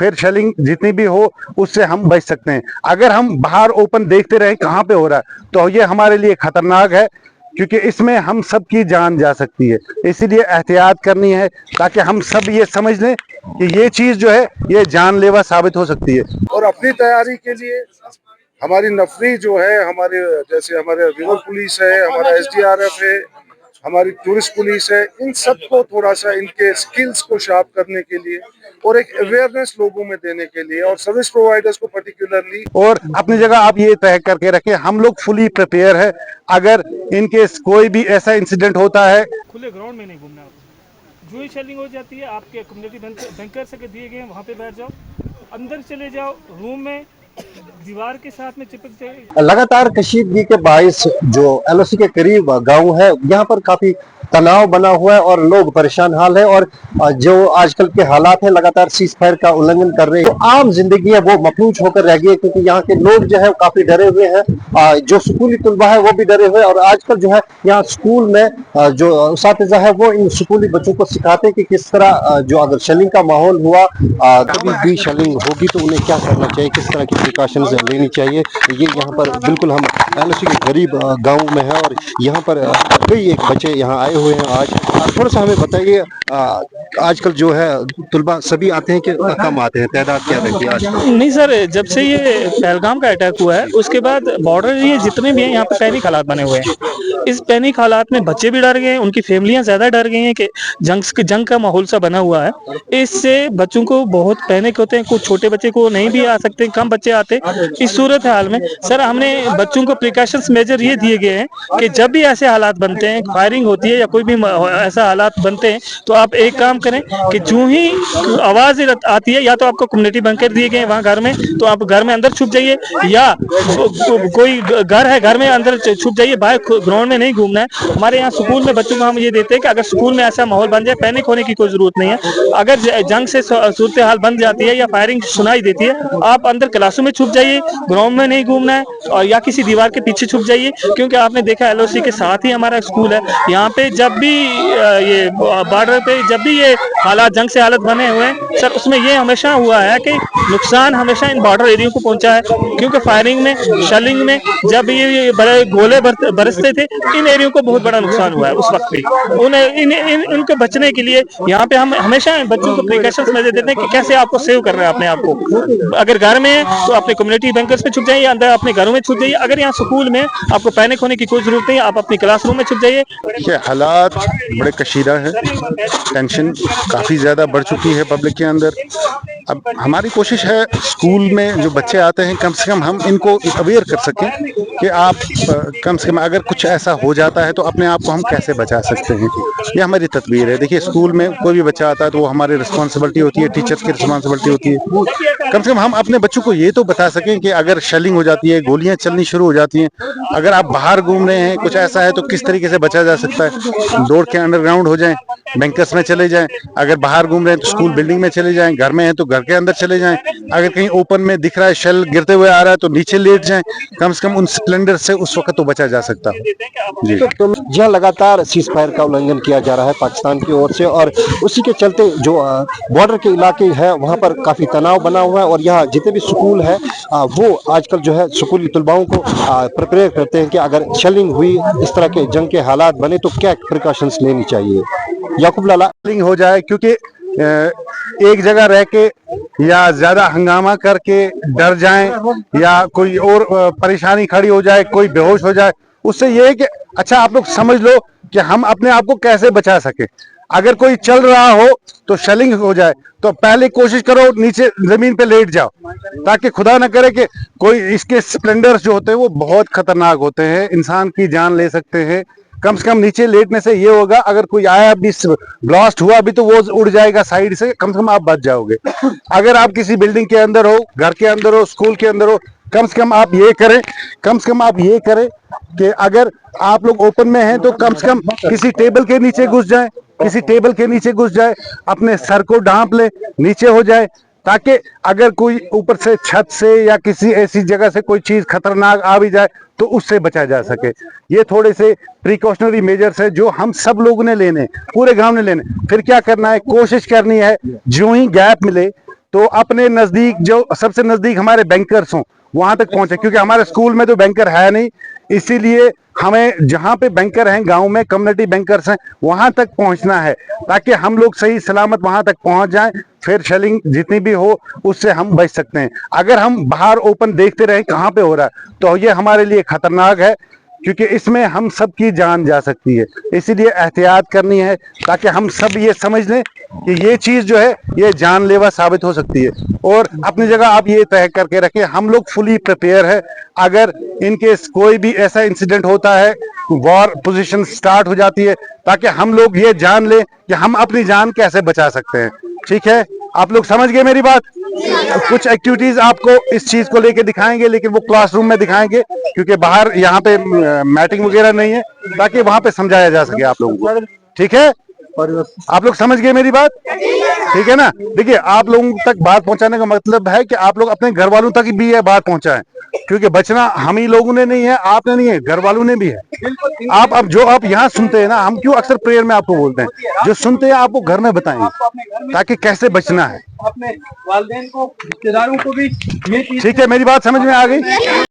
फिर शेलिंग जितनी भी हो उससे हम बच सकते हैं। अगर हम बाहर ओपन देखते रहे कहाँ पे हो रहा है तो ये हमारे लिए खतरनाक है, क्योंकि इसमें हम सब की जान जा सकती है। इसीलिए एहतियात करनी है ताकि हम सब ये समझ लें कि ये चीज जो है ये जानलेवा साबित हो सकती है। और अपनी तैयारी के लिए हमारी नफरी जो है, हमारे जैसे हमारे रिवर पुलिस है, हमारा एसडीआरएफ है, हमारी टूरिस्ट पुलिस है, इन सबको थोड़ा सा इनके स्किल्स को शार्प करने के लिए और एक अवेयरनेस लोगों में देने के लिए, और सर्विस प्रोवाइडर्स को पर्टिकुलरली। और अपनी जगह आप ये तय करके रखें, हम लोग फुली प्रिपेयर है। अगर इनकेस कोई भी ऐसा इंसिडेंट होता है, खुले ग्राउंड में नहीं घूमना। जो ही शेलिंग हो जाती है आपके कम्युनिटी बैंकर से दिए गए वहाँ पे बैठ जाओ, अंदर चले जाओ रूम में, दीवार के साथ में चिपक जाए। लगातार कशीदगी के बाइस जो एलओसी के करीब गांव है, यहाँ पर काफी तनाव बना हुआ है और लोग परेशान हाल है। और जो आजकल के हालात है, लगातार सीज फायर का उल्लंघन कर रहे हैं, तो आम जिंदगी है वो मफलूज होकर रह गई है, क्योंकि यहाँ के लोग जो है काफी डरे हुए हैं। जो स्कूली तलबा है वो भी डरे हुए हैं। और आजकल जो है यहाँ स्कूल में जो उस्तातिज़ा है वो इन स्कूली बच्चों को सिखाते हैं कि किस तरह जो अगर शेलिंग का माहौल हुआ, कभी भी शेलिंग होगी तो उन्हें क्या करना चाहिए, किस तरह की प्रिकॉशंस लेनी चाहिए। ये यहाँ पर बिल्कुल हम एलओसी के करीब गाँव में है और यहाँ पर कई एक बच्चे यहाँ आए हुए हैं। आज थोड़ा सा हमें बताइए, आजकल जो है तुलबा सभी आते हैं कि कम आते हैं, तादाद क्या रहती है आजकल? नहीं सर, जब से ये पहलगाम का अटैक हुआ है उसके बाद बॉर्डर एरिया जितने भी हैं यहाँ पे पैनिक हालात बने हुए हैं। इस पैनिक हालात में बच्चे भी डर गए हैं, उनकी फैमिलियां ज्यादा डर गई हैं कि जंग का माहौल सा बना हुआ है। इससे बच्चों को बहुत पैनिक होते हैं। कुछ छोटे बच्चे को नहीं भी आ सकते, कम बच्चे आते। इस सूरत हाल में सर हमने बच्चों को प्रिकॉशंस मेजर ये दिए गए हैं कि जब भी ऐसे हालात बनते हैं, फायरिंग होती है या कोई भी ऐसा हालात बनते हैं, तो आप एक काम करें कि जो ही आवाज आती है, या तो आपको कम्युनिटी बैंकर दिए गए वहाँ घर में, तो आप घर में अंदर छुप जाइए, या कोई घर है घर में अंदर छुप जाइए, बाहर ग्राउंड में नहीं घूमना है। हमारे यहाँ स्कूल में बच्चों को हम ये देते हैं कि अगर स्कूल में ऐसा माहौल बन जाए, पैनिक होने की कोई जरूरत नहीं है। अगर जंग से सूरत हाल बन जाती है या फायरिंग सुनाई देती है, आप अंदर क्लासों में छुप जाइए, ग्राउंड में नहीं घूमना है, और या किसी दीवार के पीछे छुप जाइए। क्योंकि आपने देखा एलओसी के साथ ही हमारा स्कूल है, यहाँ पे जब भी ये बॉर्डर पे जब भी ये हालात जंग से हालत बने हुए हैं सर, उसमें ये हमेशा हुआ है कि नुकसान हमेशा इन बॉर्डर एरिया को पहुंचा है। क्योंकि फायरिंग में, शेलिंग में जब ये बड़े गोले बरसते थे, इन एरियो को बहुत बड़ा नुकसान हुआ है उस वक्त भी। उनको बचने के लिए यहाँ पे हम हमेशा बच्चों को प्रिकॉशंस मेजर देते हैं कि कैसे आपको सेव करना है अपने आप को। अगर घर में है तो अपने कम्युनिटी बैंकर्स पे छुप जाइए, अंदर अपने घरों में छुप जाइए। अगर यहाँ स्कूल में आपको पैनिक होने की कोई जरूरत नहीं है, आप अपनी क्लासरूम में छुप जाइए। ये हालात बड़े कशीदा है, टेंशन काफ़ी ज़्यादा बढ़ चुकी है पब्लिक के अंदर। अब हमारी कोशिश है स्कूल में जो बच्चे आते हैं कम से कम हम इनको अवेयर कर सकें कि आप कम से कम अगर कुछ ऐसा हो जाता है तो अपने आप को हम कैसे बचा सकते हैं। ये हमारी तदबीर है। देखिए स्कूल में कोई भी बच्चा आता है तो वो हमारी रिस्पॉन्सिबिलिटी होती है, टीचर्स की रिस्पॉन्सिबिलिटी होती है। कम से कम हम अपने बच्चों को ये तो बता सकें कि अगर शेलिंग हो जाती है, गोलियां चलनी शुरू हो जाती हैं, अगर आप बाहर घूम रहे हैं, कुछ ऐसा है तो किस तरीके से बचा जा सकता है। दौड़ के अंडरग्राउंड हो जाएं, बैंकर्स में चले जाएं, अगर बाहर घूम रहे हैं तो स्कूल बिल्डिंग में चले जाएं, घर में है तो घर के अंदर चले जाएं, अगर कहीं ओपन में दिख रहा है शेल गिरते हुए आ रहा है तो नीचे लेट जाएं। कम से कम उन स्प्लेंडर से उस वक्त तो बचा जा सकता है जी। तो जहाँ लगातार सीज फायर का उल्लंघन किया जा रहा है पाकिस्तान की ओर से, और उसी के चलते जो बॉर्डर के इलाके है वहाँ पर काफी तनाव बना हुआ है। और यहाँ जितने भी स्कूल है वो आजकल जो है स्कूली तलबाओं को प्रिपेयर करते हैं कि अगर शेलिंग हुई, इस तरह के जंग के हालात बने तो क्या प्रिकॉशंस लेनी चाहिए। याकूब लाला, शेलिंग हो जाए क्योंकि एक जगह रह के या ज्यादा हंगामा करके डर जाएं या कोई और परेशानी खड़ी हो जाए, कोई बेहोश हो जाए, उससे ये है कि अच्छा आप लोग समझ लो कि हम अपने आप को कैसे बचा सके। अगर कोई चल रहा हो तो शेलिंग हो जाए तो पहले कोशिश करो नीचे जमीन पे लेट जाओ, ताकि खुदा न करे कि कोई इसके स्प्लेंडर्स जो होते हैं वो बहुत खतरनाक होते हैं, इंसान की जान ले सकते हैं। कम से कम नीचे लेटने से ये होगा अगर कोई आया भी, ब्लास्ट हुआ भी तो वो उड़ जाएगा साइड से, कम से कम आप बच जाओगे। अगर आप किसी बिल्डिंग के अंदर हो, घर के अंदर हो, स्कूल के अंदर हो, कम से कम आप ये करें कि अगर आप लोग ओपन में हैं तो कम से कम किसी टेबल के नीचे घुस जाए, अपने सर को ढांप ले, नीचे हो जाए, ताकि अगर कोई ऊपर से छत से या किसी ऐसी जगह से कोई चीज खतरनाक आ भी जाए तो उससे बचा जा सके। ये थोड़े से प्रिकॉशनरी मेजर्स है जो हम सब लोगों ने लेने, पूरे गांव ने लेने। फिर क्या करना है, कोशिश करनी है जो ही गैप मिले तो अपने नजदीक जो सबसे नजदीक हमारे बैंकर्स हों वहां तक पहुंचे, क्योंकि हमारे स्कूल में तो बैंकर है नहीं, इसीलिए हमें जहां पे बैंकर हैं गांव में, कम्युनिटी बैंकर्स हैं, वहां तक पहुंचना है ताकि हम लोग सही सलामत वहां तक पहुंच जाएं। फिर शेलिंग जितनी भी हो उससे हम बच सकते हैं। अगर हम बाहर ओपन देखते रहे कहां पे हो रहा है तो ये हमारे लिए खतरनाक है, क्योंकि इसमें हम सब की जान जा सकती है। इसीलिए एहतियात करनी है ताकि हम सब ये समझ लें कि ये चीज जो है ये जानलेवा साबित हो सकती है। और अपनी जगह आप ये तय करके रखें, हम लोग फुली प्रिपेयर है। अगर इनकेस कोई भी ऐसा इंसिडेंट होता है, वॉर पोजीशन स्टार्ट हो जाती है, ताकि हम लोग ये जान लें कि हम अपनी जान कैसे बचा सकते हैं। ठीक है, आप लोग समझ गए मेरी बात? कुछ एक्टिविटीज आपको इस चीज को लेके दिखाएंगे, लेकिन वो क्लासरूम में दिखाएंगे, क्योंकि बाहर यहाँ पे मैटिंग वगैरह नहीं है, ताकि वहां पे समझाया जा सके आप लोगों को। ठीक है, आप लोग समझ गए मेरी बात? ठीक है ना? देखिए, आप लोगों तक बात पहुंचाने का मतलब है कि आप लोग अपने घर वालों तक भी ये बात पहुंचाएं, क्योंकि बचना हम ही लोगों ने नहीं है, आपने नहीं है, घर वालों ने भी है। आप अब जो आप यहाँ सुनते हैं ना, हम क्यों अक्सर प्रेयर में आपको बोलते हैं, जो सुनते हैं आपको घर में बताएं ताकि कैसे बचना है। अपने वालिदैन को, रिश्तेदारों को भी ये चीज ठीक है, मेरी बात समझ में आ गई?